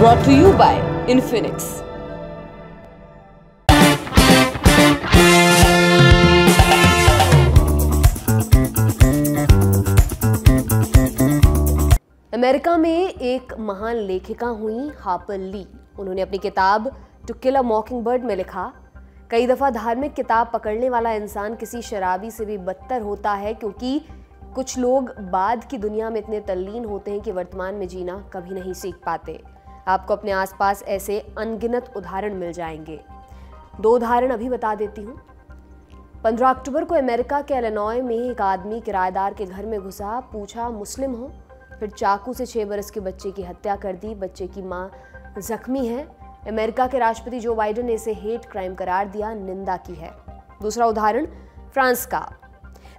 brought to you by Infinix. America में एक महान लेखिका हुई हार्पर ली। उन्होंने अपनी किताब टू किल अ मॉकिंगबर्ड में लिखा, कई दफा धार्मिक किताब पकड़ने वाला इंसान किसी शराबी से भी बदतर होता है, क्योंकि कुछ लोग बाद की दुनिया में इतने तल्लीन होते हैं कि वर्तमान में जीना कभी नहीं सीख पाते। आपको अपने आसपास ऐसे अनगिनत उदाहरण मिल जाएंगे। 2 उदाहरण अभी बता देती हूँ। 15 अक्टूबर को अमेरिका के इलिनॉय में एक आदमी किराएदार के घर में घुसा, पूछा मुस्लिम हो, फिर चाकू से 6 बरस के बच्चे की हत्या कर दी। बच्चे की मां जख्मी है। अमेरिका के राष्ट्रपति जो बाइडेन ने इसे हेट क्राइम करार दिया, निंदा की है। दूसरा उदाहरण फ्रांस का।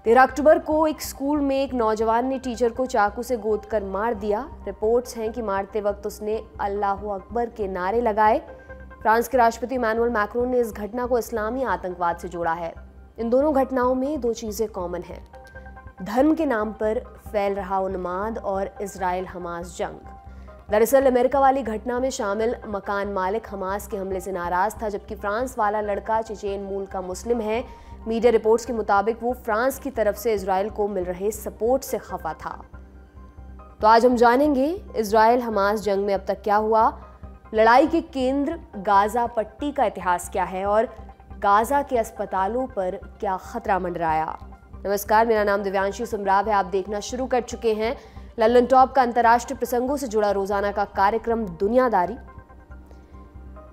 13 अक्टूबर को एक स्कूल में एक नौजवान ने टीचर को चाकू से गोद कर मार दिया। रिपोर्ट्स हैं कि मारते वक्त उसने अल्लाहू अकबर के नारे लगाए। फ्रांस के राष्ट्रपति इमैनुअल मैक्रोन ने इस घटना को इस्लामी आतंकवाद से जोड़ा है। इन दोनों घटनाओं में 2 चीजें कॉमन हैं: धर्म के नाम पर फैल रहा उन्माद और इजराइल हमास जंग। दरअसल अमेरिका वाली घटना में शामिल मकान मालिक हमास के हमले से नाराज था, जबकि फ्रांस वाला लड़का चेचेन मूल का मुस्लिम है। मीडिया रिपोर्ट्स के मुताबिक वो फ्रांस की तरफ से इजराइल को मिल रहे सपोर्ट से खफा था। तो आज हम जानेंगे इजराइल हमास जंग में अब तक क्या हुआ, लड़ाई के केंद्र गाजा पट्टी का इतिहास क्या है और गाजा के अस्पतालों पर क्या खतरा मंडराया। नमस्कार, मेरा नाम दिव्यांशी सुमराव है। आप देखना शुरू कर चुके हैं लल्लन टॉप का अंतर्राष्ट्रीय प्रसंगों से जुड़ा रोजाना का कार्यक्रम दुनियादारी।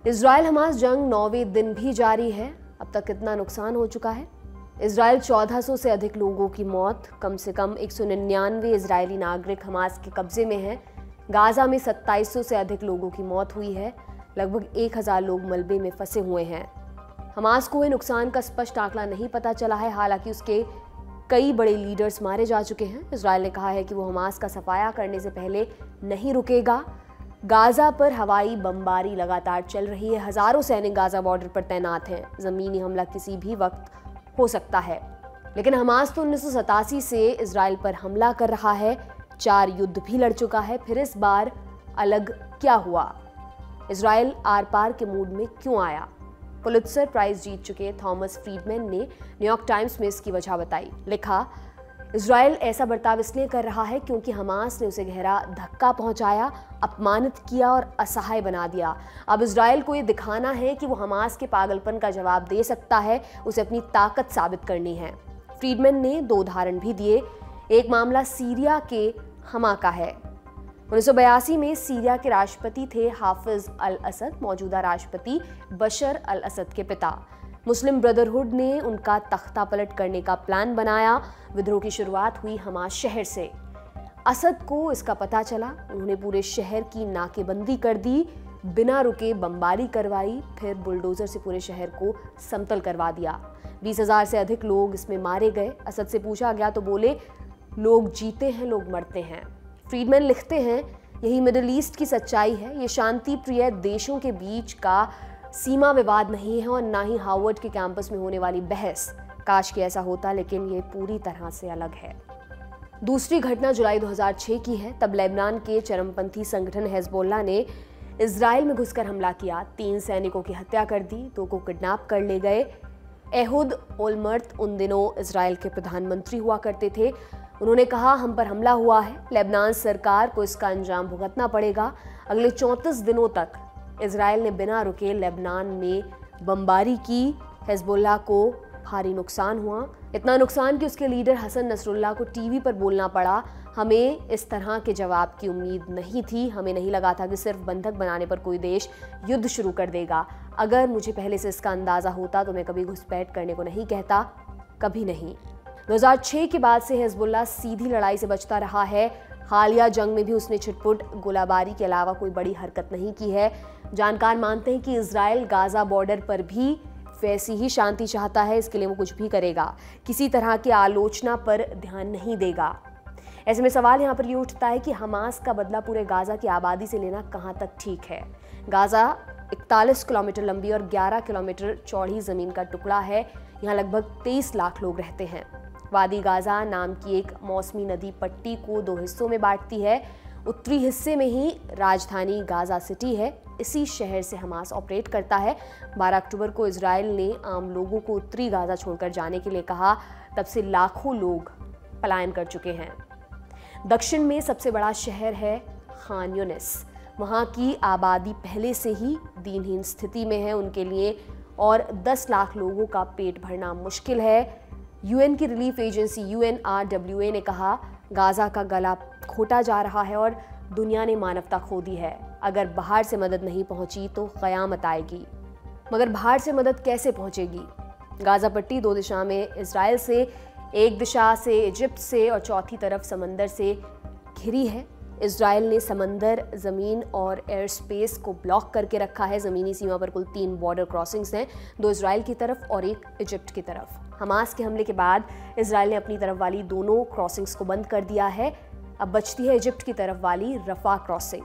इजराइल हमास जंग 9वें दिन भी जारी है। अब तक कितना नुकसान हो चुका है? इजराइल 1400 से अधिक लोगों की मौत, कम से कम 199 इजरायली नागरिक हमास के कब्जे में हैं। गाजा में 2700 से अधिक लोगों की मौत हुई है। लगभग 1000 लोग मलबे में फंसे हुए हैं। हमास को हुए नुकसान का स्पष्ट आंकड़ा नहीं पता चला है, हालांकि उसके कई बड़े लीडर्स मारे जा चुके हैं। इजराइल ने कहा है कि वो हमास का सफाया करने से पहले नहीं रुकेगा। गाजा पर हवाई बमबारी लगातार चल रही है। हजारों सैनिक गाजा बॉर्डर पर तैनात हैं। जमीनी हमला किसी भी वक्त हो सकता है। लेकिन हमास तो 1987 से इजराइल पर हमला कर रहा है, 4 युद्ध भी लड़ चुका है। फिर इस बार अलग क्या हुआ? इजराइल आर पार के मूड में क्यों आया? पुलित्जर प्राइज जीत चुके थॉमस फ्रीडमैन ने न्यूयॉर्क टाइम्स में इसकी वजह बताई। लिखा, इजराइल ऐसा बर्ताव इसलिए कर रहा है क्योंकि हमास ने उसे गहरा धक्का पहुंचाया, अपमानित किया और असहाय बना दिया। अब इजराइल को ये दिखाना है कि वो हमास के पागलपन का जवाब दे सकता है, उसे अपनी ताकत साबित करनी है। फ्रीडमैन ने 2 उदाहरण भी दिए। एक मामला सीरिया के हमा का है। 1982 में सीरिया के राष्ट्रपति थे हाफिज अल असद, मौजूदा राष्ट्रपति बशर अल असद के पिता। मुस्लिम ब्रदरहुड ने उनका तख्ता पलट करने का प्लान बनाया। विद्रोह की शुरुआत हुई हमास शहर से। असद को इसका पता चला। उन्होंने पूरे शहर की नाकेबंदी कर दी, बिना रुके बमबारी करवाई, फिर बुलडोजर से पूरे शहर को समतल करवा दिया। 20,000 से अधिक लोग इसमें मारे गए। असद से पूछा गया तो बोले, लोग जीते हैं, लोग मरते हैं। फ्रीडमैन लिखते हैं, यही मिडिल ईस्ट की सच्चाई है। ये शांति प्रिय देशों के बीच का सीमा विवाद नहीं है और ना ही हार्वर्ड के कैंपस में होने वाली बहस। काश कि ऐसा होता, लेकिन ये पूरी तरह से अलग है। दूसरी घटना जुलाई 2006 की है। तब लेबनान के चरमपंथी संगठन हिजबुल्लाह ने इजराइल में घुसकर हमला किया, 3 सैनिकों की हत्या कर दी, 2 को किडनैप कर ले गए। एहुद ओलमर्ट उन दिनों इजराइल के प्रधानमंत्री हुआ करते थे। उन्होंने कहा, हम पर हमला हुआ है, लेबनान सरकार को इसका अंजाम भुगतना पड़ेगा। अगले 34 दिनों तक इजराइल ने बिना रुके लेबनान में बमबारी की। हिजबुल्लाह को भारी नुकसान हुआ, इतना नुकसान कि उसके लीडर हसन नसरुल्लाह को टीवी पर बोलना पड़ा, हमें इस तरह के जवाब की उम्मीद नहीं थी। हमें नहीं लगा था कि सिर्फ बंधक बनाने पर कोई देश युद्ध शुरू कर देगा। अगर मुझे पहले से इसका अंदाजा होता तो मैं कभी घुसपैठ करने को नहीं कहता, कभी नहीं। 2006 के बाद से हिजबुल्लाह सीधी लड़ाई से बचता रहा है। हालिया जंग में भी उसने छिटपुट गोलाबारी के अलावा कोई बड़ी हरकत नहीं की है। जानकार मानते हैं कि इजराइल गाजा बॉर्डर पर भी वैसी ही शांति चाहता है। इसके लिए वो कुछ भी करेगा, किसी तरह की आलोचना पर ध्यान नहीं देगा। ऐसे में सवाल यहाँ पर ये उठता है कि हमास का बदला पूरे गाजा की आबादी से लेना कहाँ तक ठीक है। गाजा 41 किलोमीटर लंबी और 11 किलोमीटर चौड़ी जमीन का टुकड़ा है। यहाँ लगभग 23 लाख लोग रहते हैं। वादी गाजा नाम की एक मौसमी नदी पट्टी को 2 हिस्सों में बांटती है। उत्तरी हिस्से में ही राजधानी गाजा सिटी है। इसी शहर से हमास ऑपरेट करता है। 12 अक्टूबर को इजराइल ने आम लोगों को उत्तरी गाजा छोड़कर जाने के लिए कहा। तब से लाखों लोग पलायन कर चुके हैं। दक्षिण में सबसे बड़ा शहर है खान यूनिस। वहाँ की आबादी पहले से ही दीनहीन स्थिति में है। उनके लिए और 10 लाख लोगों का पेट भरना मुश्किल है। यूएन की रिलीफ एजेंसी UNRWA ने कहा, गाजा का गला घोटा जा रहा है और दुनिया ने मानवता खो दी है। अगर बाहर से मदद नहीं पहुंची तो क़यामत आएगी। मगर बाहर से मदद कैसे पहुंचेगी? गाजा पट्टी 2 दिशा में इजराइल से, एक दिशा से इजिप्ट से और चौथी तरफ समंदर से घिरी है। इजराइल ने समंदर, ज़मीन और एयर स्पेस को ब्लॉक करके रखा है। ज़मीनी सीमा पर कुल 3 बॉर्डर क्रॉसिंग्स हैं, 2 इजराइल की तरफ और 1 इजिप्ट की तरफ। हमास के हमले के बाद इजराइल ने अपनी तरफ वाली दोनों क्रॉसिंग्स को बंद कर दिया है। अब बचती है इजिप्ट की तरफ वाली रफा क्रॉसिंग।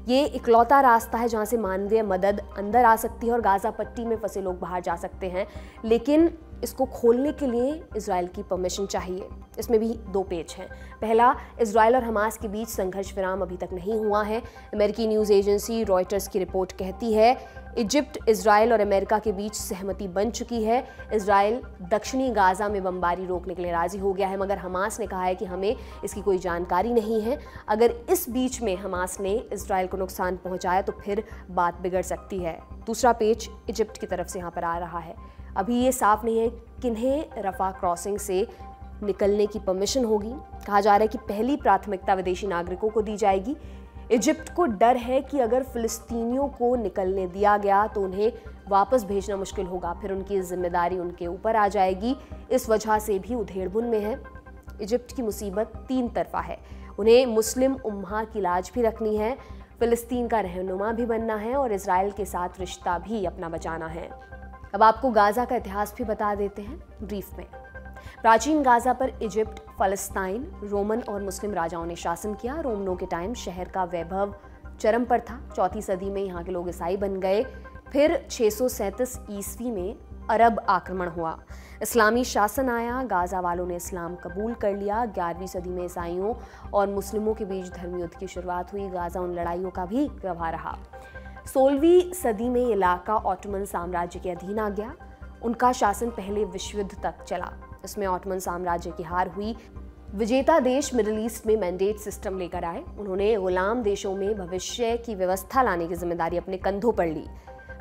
ये इकलौता रास्ता है जहां से मानवीय मदद अंदर आ सकती है और गाजा पट्टी में फंसे लोग बाहर जा सकते हैं। लेकिन इसको खोलने के लिए इजराइल की परमिशन चाहिए। इसमें भी 2 पेच हैं। पहला, इजराइल और हमास के बीच संघर्ष विराम अभी तक नहीं हुआ है। अमेरिकी न्यूज़ एजेंसी रॉयटर्स की रिपोर्ट कहती है, इजिप्ट, इजराइल और अमेरिका के बीच सहमति बन चुकी है। इजराइल दक्षिणी गाजा में बमबारी रोकने के लिए राजी हो गया है, मगर हमास ने कहा है कि हमें इसकी कोई जानकारी नहीं है। अगर इस बीच में हमास ने इजराइल को नुकसान पहुंचाया तो फिर बात बिगड़ सकती है। दूसरा पेच इजिप्ट की तरफ से यहाँ पर आ रहा है। अभी ये साफ नहीं है किन्हें रफा क्रॉसिंग से निकलने की परमिशन होगी। कहा जा रहा है कि पहली प्राथमिकता विदेशी नागरिकों को दी जाएगी। इजिप्ट को डर है कि अगर फिलिस्तीनियों को निकलने दिया गया तो उन्हें वापस भेजना मुश्किल होगा, फिर उनकी जिम्मेदारी उनके ऊपर आ जाएगी। इस वजह से भी उधेड़बुन में है। इजिप्ट की मुसीबत 3 तरफा है। उन्हें मुस्लिम उम्मा की लाज भी रखनी है, फिलिस्तीन का रहनुमा भी बनना है और इजराइल के साथ रिश्ता भी अपना बचाना है। अब आपको गाजा का इतिहास भी बता देते हैं ब्रीफ में। प्राचीन गाजा पर इजिप्ट, फलस्तीन, रोमन और मुस्लिम राजाओं ने शासन किया। रोमनों के टाइम शहर का वैभव चरम पर था। 4वीं सदी में यहाँ के लोग ईसाई बन गए। फिर 637 ईस्वी में अरब आक्रमण हुआ, इस्लामी शासन आया। गाजा वालों ने इस्लाम कबूल कर लिया। 11वीं सदी में ईसाइयों और मुस्लिमों के बीच धर्म युद्ध की शुरुआत हुई। गाजा उन लड़ाइयों का भी गवाह रहा। 16वीं सदी में इलाका ऑटोमन साम्राज्य के अधीन आ गया। उनका शासन पहले विश्व युद्ध तक चला। इसमें ऑटोमन साम्राज्य की हार हुई। विजेता देश मिडिल ईस्ट में मैंडेट सिस्टम लेकर आए। उन्होंने गुलाम देशों में भविष्य की व्यवस्था लाने की जिम्मेदारी अपने कंधों पर ली।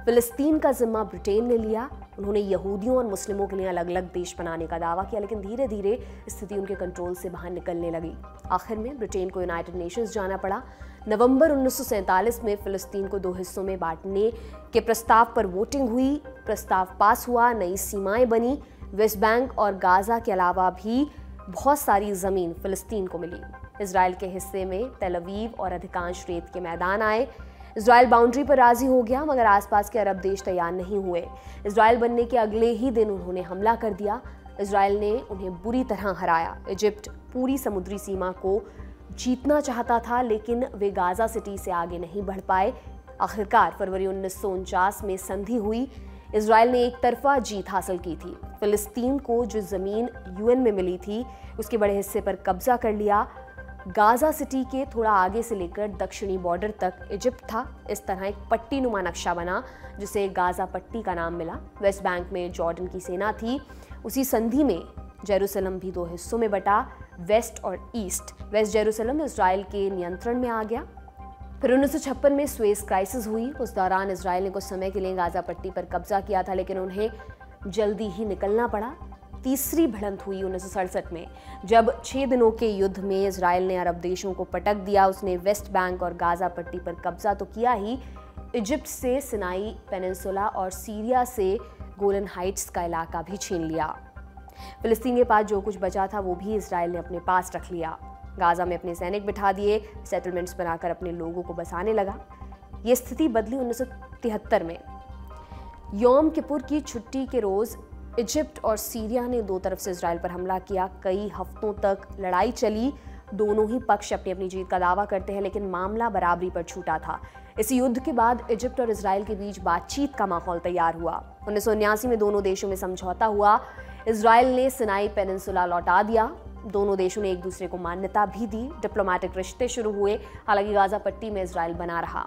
फिलिस्तीन का जिम्मा ब्रिटेन ने लिया। उन्होंने यहूदियों और मुस्लिमों के लिए अलग अलग देश बनाने का दावा किया, लेकिन धीरे धीरे स्थिति उनके कंट्रोल से बाहर निकलने लगी। आखिर में ब्रिटेन को यूनाइटेड नेशंस जाना पड़ा। नवंबर 1947 में फिलिस्तीन को 2 हिस्सों में बांटने के प्रस्ताव पर वोटिंग हुई। प्रस्ताव पास हुआ। नई सीमाएं बनी। वेस्ट बैंक और गाजा के अलावा भी बहुत सारी जमीन फिलिस्तीन को मिली। इजराइल के हिस्से में तेल अवीव और अधिकांश रेत के मैदान आए। इजराइल बाउंड्री पर राजी हो गया, मगर आसपास के अरब देश तैयार नहीं हुए। इजराइल बनने के अगले ही दिन उन्होंने हमला कर दिया। इजराइल ने उन्हें बुरी तरह हराया। इजिप्ट पूरी समुद्री सीमा को जीतना चाहता था, लेकिन वे गाजा सिटी से आगे नहीं बढ़ पाए। आखिरकार फरवरी 1949 में संधि हुई। इजराइल ने एक तरफा जीत हासिल की थी। फिलिस्तीन को जो ज़मीन यूएन में मिली थी उसके बड़े हिस्से पर कब्जा कर लिया। गाजा सिटी के थोड़ा आगे से लेकर दक्षिणी बॉर्डर तक इजिप्ट था। इस तरह एक पट्टी नुमा नक्शा बना जिसे गाजा पट्टी का नाम मिला। वेस्ट बैंक में जॉर्डन की सेना थी। उसी संधि में जेरूसलम भी 2 हिस्सों में बटा, वेस्ट और ईस्ट। वेस्ट जेरूसलम इजराइल के नियंत्रण में आ गया। फिर 1956 में स्वेज क्राइसिस हुई। उस दौरान इजराइल ने कुछ समय के लिए गाजा पट्टी पर कब्जा किया था, लेकिन उन्हें जल्दी ही निकलना पड़ा। तीसरी भिड़ंत हुई 1967 में, जब 6 दिनों के युद्ध में इजराइल ने अरब देशों को पटक दिया। उसने वेस्ट बैंक और गाजा पट्टी पर कब्जा तो किया ही, इजिप्ट से सिनाई पेनिनसुला और सीरिया से गोलन हाइट्स का इलाका भी छीन लिया। फिलिस्तीन के पास जो कुछ बचा था वो भी इजराइल ने अपने पास रख लिया। गाजा में अपने सैनिक बिठा दिए, सेटलमेंट्स बनाकर अपने लोगों को बसाने लगा। ये स्थिति बदली 1973 में। यौम किपुर की छुट्टी के रोज इजिप्ट और सीरिया ने 2 तरफ से इजराइल पर हमला किया। कई हफ्तों तक लड़ाई चली। दोनों ही पक्ष अपनी अपनी जीत का दावा करते हैं, लेकिन मामला बराबरी पर छूटा था। इस युद्ध के बाद इजिप्ट और इजराइल के बीच बातचीत का माहौल तैयार हुआ। 1979 में दोनों देशों में समझौता हुआ। इजराइल ने सिनाई पेनिनसुला लौटा दिया। दोनों देशों ने एक दूसरे को मान्यता भी दी, डिप्लोमेटिक रिश्ते शुरू हुए। हालांकि गाजा पट्टी में इजराइल बना रहा।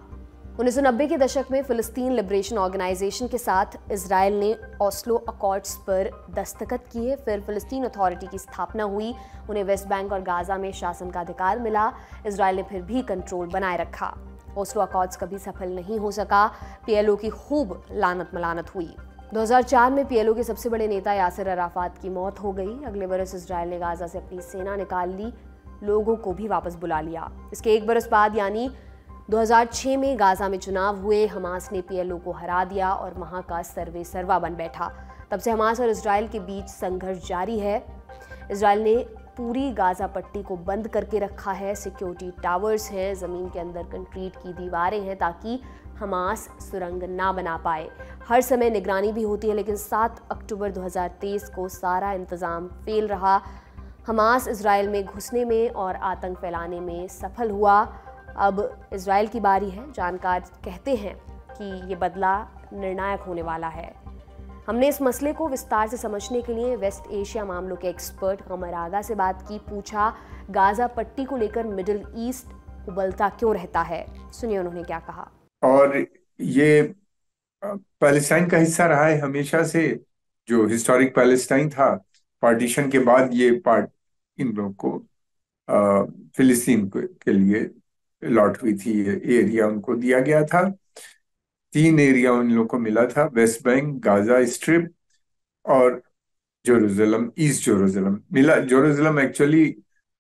1990 के दशक में फिलिस्तीन लिबरेशन ऑर्गेनाइजेशन के साथ इजराइल ने ओस्लो अकॉर्ड्स पर दस्तखत किए। फिर फिलिस्तीन अथॉरिटी की स्थापना हुई। उन्हें वेस्ट बैंक और गाजा में शासन का अधिकार मिला। इजराइल ने फिर भी कंट्रोल बनाए रखा। ओस्लो अकॉर्ड्स कभी सफल नहीं हो सका। पीएलओ की खूब लानत मलानत हुई। 2004 में पीएलओ के सबसे बड़े नेता यासिर अराफात की मौत हो गई। अगले बरस इजराइल ने गाजा से अपनी सेना निकाल ली, लोगों को भी वापस बुला लिया। इसके एक बरस बाद यानी 2006 में गाजा में चुनाव हुए। हमास ने पीएलओ को हरा दिया और वहां का सर्वे सर्वा बन बैठा। तब से हमास और इजराइल के बीच संघर्ष जारी है। इजराइल ने पूरी गाजा पट्टी को बंद करके रखा है। सिक्योरिटी टावर्स हैं, जमीन के अंदर कंक्रीट की दीवारें हैं ताकि हमास सुरंग ना बना पाए। हर समय निगरानी भी होती है, लेकिन 7 अक्टूबर 2023 को सारा इंतजाम फेल रहा। हमास इजराइल में घुसने में और आतंक फैलाने में सफल हुआ। अब इजराइल की बारी है। जानकार कहते हैं कि ये बदला निर्णायक होने वाला है। हमने इस मसले को विस्तार से समझने के लिए वेस्ट एशिया मामलों के एक्सपर्ट कमर आगा से बात की। पूछा, गाजा पट्टी को लेकर मिडिल ईस्ट उबलता क्यों रहता है? सुनिए उन्होंने क्या कहा। और ये पैलेस्टाइन का हिस्सा रहा है हमेशा से। जो हिस्टोरिक पैलेस्टाइन था, पार्टीशन के बाद ये पार्ट इन लोग को फिलिस्तीन के लिए अलॉट हुई थी। ये एरिया उनको दिया गया था। 3 एरिया उन लोगों को मिला था, वेस्ट बैंक, गाजा स्ट्रिप और जेरूसलम, ईस्ट जेरूसलम मिला। जेरूसलम एक्चुअली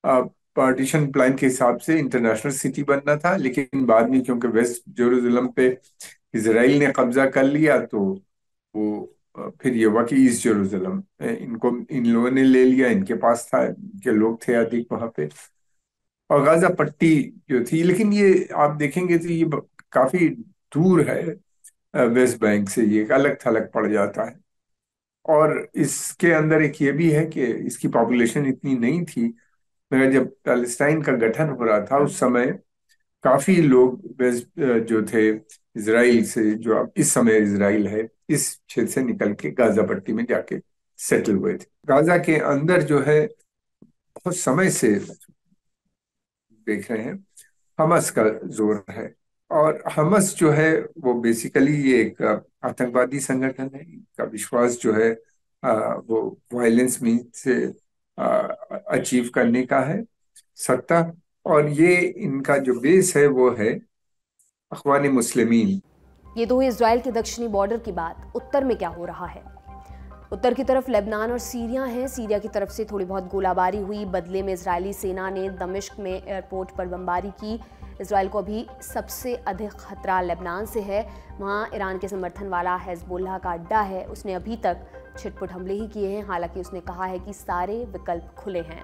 पार्टीशन प्लान के हिसाब से इंटरनेशनल सिटी बनना था, लेकिन बाद में क्योंकि वेस्ट जेरूसलम पे इसराइल ने कब्जा कर लिया तो वो फिर ये हुआ कि ईस्ट जेरूसलम इनको इन लोगों ने ले लिया। इनके पास था, इनके लोग थे अधिक वहां पे। और गाजा पट्टी जो थी, लेकिन ये आप देखेंगे तो ये काफी दूर है वेस्ट बैंक से, ये अलग थलग पड़ जाता है। और इसके अंदर एक ये भी है कि इसकी पॉपुलेशन इतनी नहीं थी, मगर जब पैलेस्टाइन का गठन हो रहा था उस समय काफी लोग वेस्ट जो थे इसराइल से, जो अब इस समय इसराइल है, इस क्षेत्र से निकल के गाजा पट्टी में जाके सेटल हुए थे। गाजा के अंदर जो है बहुत समय से देख रहे हैं हमस का जोर है। और हमस जो है वो बेसिकली ये एक आतंकवादी संगठन है। इनका विश्वास जो है वो वायलेंस मीन से अचीव करने का है सत्ता। और ये इनका जो बेस है वो है अखवान मुस्लिमीन। ये तो हुई इजराइल के दक्षिणी बॉर्डर की बात। उत्तर में क्या हो रहा है? उत्तर की तरफ लेबनान और सीरिया हैं। सीरिया की तरफ से थोड़ी बहुत गोलाबारी हुई। बदले में इजरायली सेना ने दमिश्क में एयरपोर्ट पर बमबारी की। इजराइल को अभी सबसे अधिक खतरा लेबनान से है। वहाँ ईरान के समर्थन वाला हिजबुल्लाह का अड्डा है। उसने अभी तक छिटपुट हमले ही किए हैं। हालांकि उसने कहा है कि सारे विकल्प खुले हैं।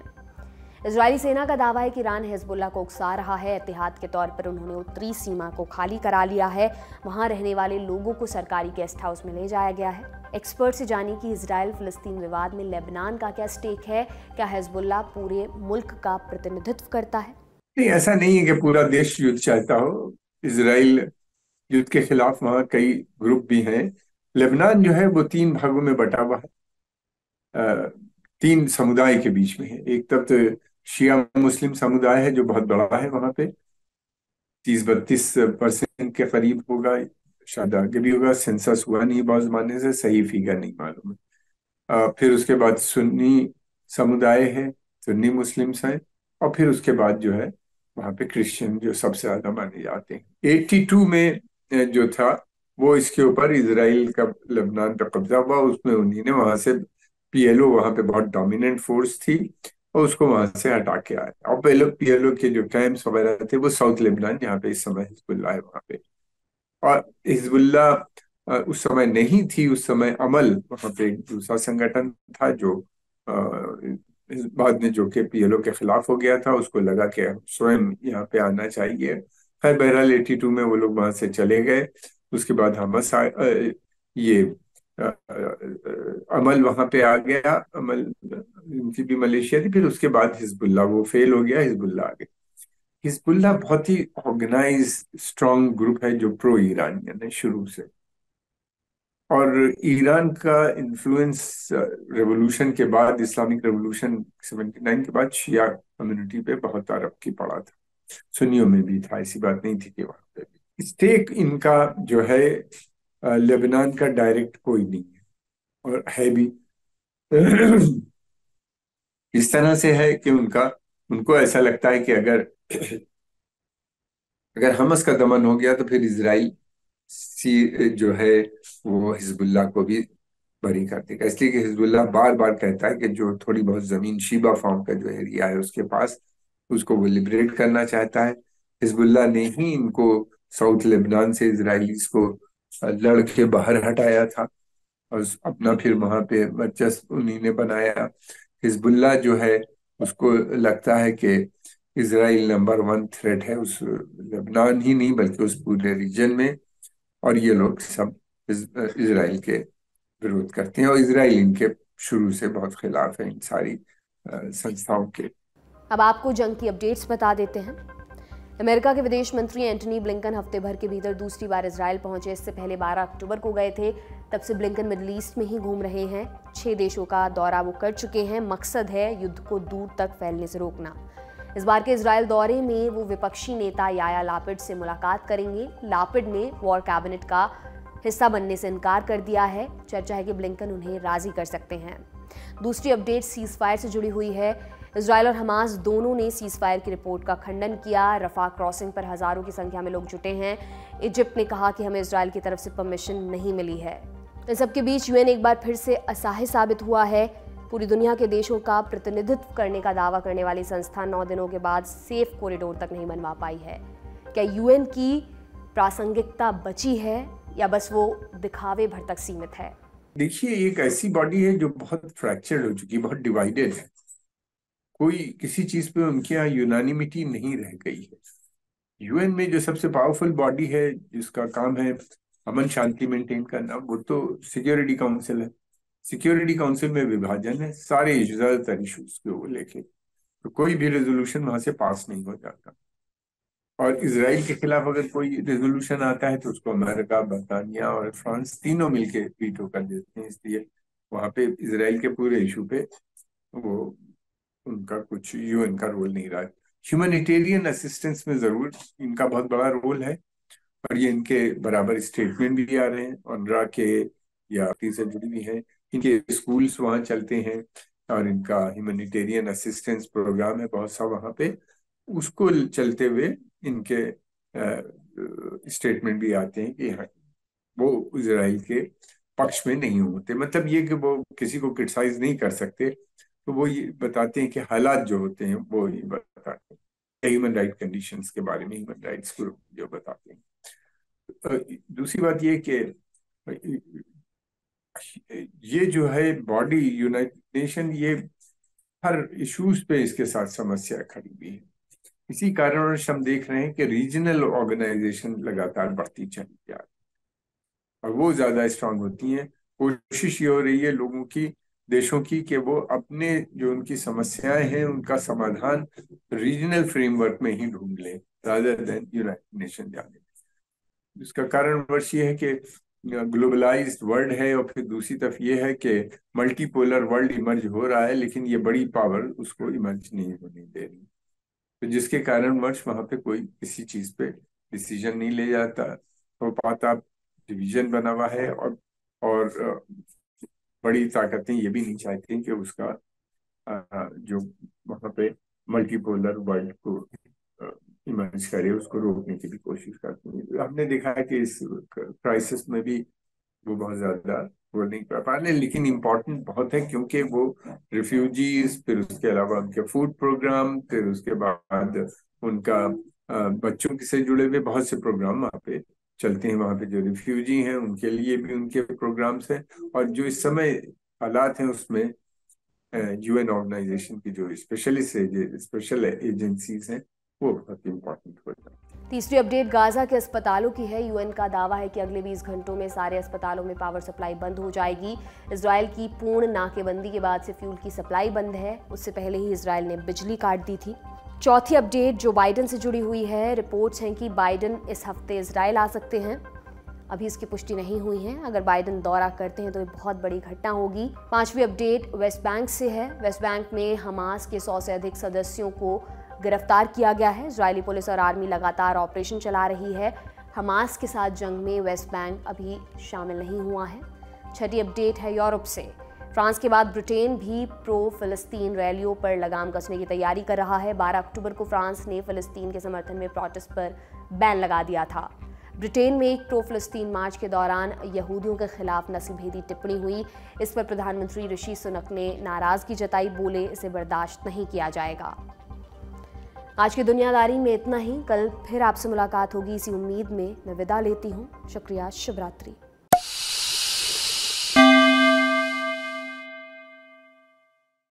इजरायली सेना का दावा है कि ईरान हिजबुल्लाह को उकसा रहा है। एहतियात के तौर पर उन्होंने उत्तरी सीमा को खाली करा लिया है। वहां रहने वाले लोगों को सरकारी गेस्ट हाउस में ले जाया गया है। एक्सपर्ट से जानिए कि इजराइल फिलिस्तीन विवाद में लेबनान का क्या स्टेक है। क्या हिजबुल्लाह पूरे मुल्क का प्रतिनिधित्व करता है? नहीं, ऐसा नहीं है कि पूरा देश युद्ध चाहता हो। इसराइल युद्ध के खिलाफ वहाँ कई ग्रुप भी हैं। लेबनान जो है वो 3 भागों में बटा हुआ है। 3 समुदाय के बीच में है। एक तरफ तो शिया मुस्लिम समुदाय है जो बहुत बड़ा है, वहां पे 30-32% के करीब होगा, शायद आगे भी होगा। सेंसस हुआ नहीं बहुत जमाने से, सही फिगर नहीं मालूम है। फिर उसके बाद सुन्नी समुदाय है, सुन्नी मुस्लिम्स हैं। और फिर उसके बाद जो है वहाँ पे क्रिश्चियन जो सबसे ज्यादा माने जाते हैं। 82 में जो था वो इसके ऊपर इसराइल का लेबनान पे कब्जा हुआ। उसमें उन्हीं ने वहां से पीएलओ, वहां पे बहुत डोमिनेंट फोर्स थी, और उसको वहां से हटा के आए। और पहले पीएलओ के जो कैंप्स वगैरह थे वो साउथ लेबनान, जहाँ पे इस समय हिजबुल्लाह है वहां पे। और हिजबुल्लाह उस समय नहीं थी। उस समय अमल वहां पे एक दूसरा संगठन था जो बाद में जो कि पीएलओ के खिलाफ हो गया था। उसको लगा कि स्वयं यहाँ पे आना चाहिए। खैर बहरहाल 82 में वो लोग वहां से चले गए। उसके बाद हमस ये अमल वहां पे आ गया। अमल इनकी भी मलेशिया थी। फिर उसके बाद हिजबुल्लाह, वो फेल हो गया, हिजबुल्लाह आ गया। हिजबुल्लाह बहुत ही ऑर्गेनाइज स्ट्रांग ग्रुप है जो प्रो ईरानियन है शुरू से। और ईरान का इन्फ्लुएंस रेवोल्यूशन के बाद, इस्लामिक रेवोल्यूशन 79 के बाद शिया कम्युनिटी पे बहुत अरब की पड़ा था। सुन्नियों में भी था, ऐसी बात नहीं थी कि वहां पे भी। स्टेक इनका जो है लेबनान का डायरेक्ट कोई नहीं है, और है भी इस तरह से है कि उनको ऐसा लगता है कि अगर अगर हमस का दमन हो गया तो फिर इसराइल जो है वो हिजबुल्लाह को भी बरी कर देगा। इसलिए कि हिजबुल्लाह बार बार कहता है कि जो थोड़ी बहुत जमीन शिबा फार्म का जो एरिया है उसके पास, उसको वो लिबरेट करना चाहता है। हिजबुल्लाह ने ही इनको साउथ लेबनान से इसराइलीज को लड़ के बाहर हटाया था, और अपना फिर वहां पे वर्चस्व उन्हीं ने बनाया। हिजबुल्लाह जो है उसको लगता है कि इसराइल नंबर वन थ्रेट है उस लेबनान ही नहीं बल्कि उस पूरे रीजन में, और ये लोग सब इसराइल के विरोध करते हैं, और इसराइल इनके शुरू से बहुत खिलाफ है इन सारी संस्थाओं के। अब आपको जंग की अपडेट्स बता देते हैं। अमेरिका के विदेश मंत्री एंटनी ब्लिंकन हफ्ते भर के भीतर दूसरी बार इजरायल पहुंचे। इससे पहले 12 अक्टूबर को गए थे। तब से ब्लिंकन मिडिल ईस्ट में ही घूम रहे हैं। 6 देशों का दौरा वो कर चुके हैं। मकसद है युद्ध को दूर तक फैलने से रोकना। इस बार के इजरायल दौरे में वो विपक्षी नेता याया लापिड से मुलाकात करेंगे। लापिड ने वॉर कैबिनेट का हिस्सा बनने से इनकार कर दिया है। चर्चा है कि ब्लिंकन उन्हें राजी कर सकते हैं। दूसरी अपडेट सीज फायर से जुड़ी हुई है। इजरायल और हमास दोनों ने सीज फायर की रिपोर्ट का खंडन किया। रफा क्रॉसिंग पर हजारों की संख्या में लोग जुटे हैं। इजिप्ट ने कहा कि हमें इजरायल की तरफ से परमिशन नहीं मिली है। इन सबके बीच यूएन एक बार फिर से असहाय साबित हुआ है। पूरी दुनिया के देशों का प्रतिनिधित्व करने का दावा करने वाली संस्था 9 दिनों के बाद सेफ कॉरिडोर तक नहीं बनवा पाई है। क्या यूएन की प्रासंगिकता बची है या बस वो दिखावे भर तक सीमित है? देखिए, एक ऐसी बॉडी है जो बहुत फ्रैक्चर्ड हो चुकी है, बहुत डिवाइडेड है। कोई किसी चीज पे उनके यहाँ यूनानिमिटी नहीं रह गई है। यूएन में जो सबसे पावरफुल बॉडी है जिसका काम है अमन शांति मेंटेन करना, वो तो सिक्योरिटी काउंसिल है। सिक्योरिटी काउंसिल में विभाजन है सारे ज्यादातर इशूज को लेके, तो कोई भी रेजोल्यूशन वहां से पास नहीं हो जाता। और इसराइल के खिलाफ अगर कोई रेजोल्यूशन आता है तो उसको अमेरिका, बरतानिया और फ्रांस तीनों मिलके वीटो कर देते हैं। इसलिए वहां पे इसराइल के पूरे इशू पे वो उनका कुछ यूएन का रोल नहीं रहा है। ह्यूमैनिटेरियन असिस्टेंस में जरूर इनका बहुत बड़ा रोल है, और ये इनके बराबर स्टेटमेंट भी आ रहे हैं ऑनरा के या से जुड़ी हुई हैं। इनके स्कूल्स वहाँ चलते हैं, और इनका ह्यूमैनिटेरियन असिस्टेंस प्रोग्राम है बहुत सा वहाँ पे। उसको चलते हुए इनके स्टेटमेंट भी आते हैं कि हाँ, वो इजराइल के पक्ष में नहीं होते। मतलब ये कि वो किसी को क्रिटिसाइज नहीं कर सकते, तो वो ये बताते हैं कि हालात जो होते हैं वो ये बताते हैं, ह्यूमन राइट कंडीशंस के बारे में, ह्यूमन राइट्स को जो बताते हैं। दूसरी बात ये कि ये जो है बॉडी यूनाइटेड नेशन, ये हर इश्यूज पे इसके साथ समस्या खड़ी हुई है। इसी कारण हम देख रहे हैं कि रीजनल ऑर्गेनाइजेशन लगातार बढ़ती चली जा रही है, और वो ज्यादा स्ट्रांग होती हैं। कोशिश ये हो रही है लोगों की, देशों की, कि वो अपने जो उनकी समस्याएं हैं उनका समाधान रीजनल फ्रेमवर्क में ही ढूंढ लें रादर देन यूनाइटेड नेशन जाने। इसका कारणवश ये है कि ग्लोबलाइज्ड वर्ल्ड है, और फिर दूसरी तरफ ये है कि मल्टीपोलर वर्ल्ड इमर्ज हो रहा है, लेकिन ये बड़ी पावर उसको इमर्ज नहीं होने दे रही। तो जिसके कारणवश वहां पे कोई किसी चीज पे डिसीजन नहीं ले जाता हो पाता। डिवीजन बना हुआ है, और बड़ी ताकतें ये भी नहीं चाहती कि उसका जो वहां पे मल्टीपोलर वर्ल्ड को इमर्ज करे, उसको रोकने की भी कोशिश करती है। हमने देखा है कि इस क्राइसिस में भी वो बहुत ज्यादा वो नहीं कर पा रहे, लेकिन इम्पोर्टेंट बहुत है क्योंकि वो रिफ्यूजीज, फिर उसके अलावा उनके फूड प्रोग्राम, फिर उसके बाद उनका बच्चों से जुड़े हुए बहुत से प्रोग्राम वहाँ पे चलते हैं। वहाँ पे जो रिफ्यूजी हैं उनके लिए भी उनके प्रोग्राम्स हैं, और जो इस समय हालात हैं उसमें यूएन ऑर्गेनाइजेशन की जो स्पेशल एजेंसीज हैं वो बहुत इम्पोर्टेंट हो जाती है। तीसरी अपडेट गाजा के अस्पतालों की है। यूएन का दावा है कि अगले 20 घंटों में सारे अस्पतालों में पावर सप्लाई बंद हो जाएगी। इजरायल की पूर्ण नाकेबंदी के बाद से फ्यूल की सप्लाई बंद है। उससे पहले ही इजरायल ने बिजली काट दी थी। चौथी अपडेट जो बाइडन से जुड़ी हुई है। रिपोर्ट्स हैं कि बाइडन इस हफ्ते इजरायल आ सकते हैं। अभी इसकी पुष्टि नहीं हुई है। अगर बाइडेन दौरा करते हैं तो ये बहुत बड़ी घटना होगी। 5वीं अपडेट वेस्ट बैंक से है। वेस्ट बैंक में हमास के 100 से अधिक सदस्यों को गिरफ्तार किया गया है। इजरायली पुलिस और आर्मी लगातार ऑपरेशन चला रही है। हमास के साथ जंग में वेस्ट बैंक अभी शामिल नहीं हुआ है। 6ठी अपडेट है यूरोप से। फ्रांस के बाद ब्रिटेन भी प्रो फिलिस्तीन रैलियों पर लगाम कसने की तैयारी कर रहा है। 12 अक्टूबर को फ्रांस ने फिलिस्तीन के समर्थन में प्रोटेस्ट पर बैन लगा दिया था। ब्रिटेन में एक प्रो फिलिस्तीन मार्च के दौरान यहूदियों के खिलाफ नस्लभेदी टिप्पणी हुई। इस पर प्रधानमंत्री ऋषि सुनक ने नाराजगी जताई, बोले इसे बर्दाश्त नहीं किया जाएगा। आज की दुनियादारी में इतना ही। कल फिर आपसे मुलाकात होगी इसी उम्मीद में। मैं विदा लेती हूँ। शुक्रिया। शुभ रात्रि।